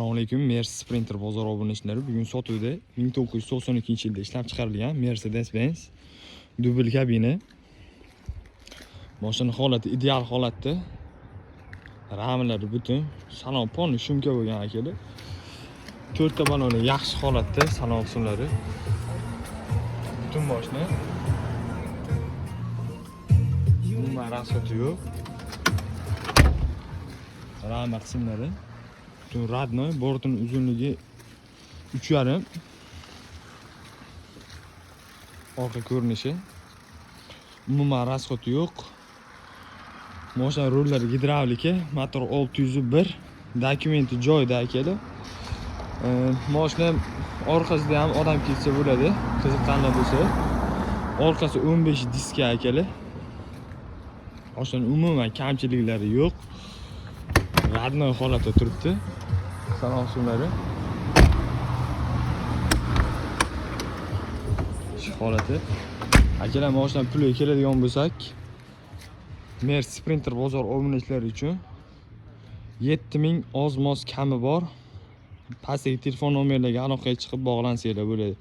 Assalomu alaykum, Mercedes Sprinter bozor obunachilari. Bugun sotuvda 1992-yilda ishlab chiqarilgan Mercedes-Benz dubl kabina. Mashina holati ideal holatda. Ramlari butun, salon ponni shumka bo'lgan akalar. 4 ta baloni yaxshi holatda, salon qismlari. Butun mashina. Umuman rasxoti yo'q. Rama qismlari. Butun radnoy, bortining uzunligi 3,5. Orqa ko'rinishi. Umuman rasxoti yo'q. Mashina rullari gidravlika, motor 601, dokumenti joyida akalar. Mashina orqasida ham odam ketsa bo'ladi, qiziqqanlar bo'lsa. Orqasi 15 diska akalar. Mashina umuman kamchiliklari yo'q. Radnoy holatda turibdi. Salon qismlari. Shu holati. Akalar, mashina puliga keladigan bo'lsak, Mercedes Sprinter bozor obunachilari uchun 7000 oz-moz kami bor. Pastdagi telefon nomerlariga aloqaga chiqib bog'lansanglar bo'ladi.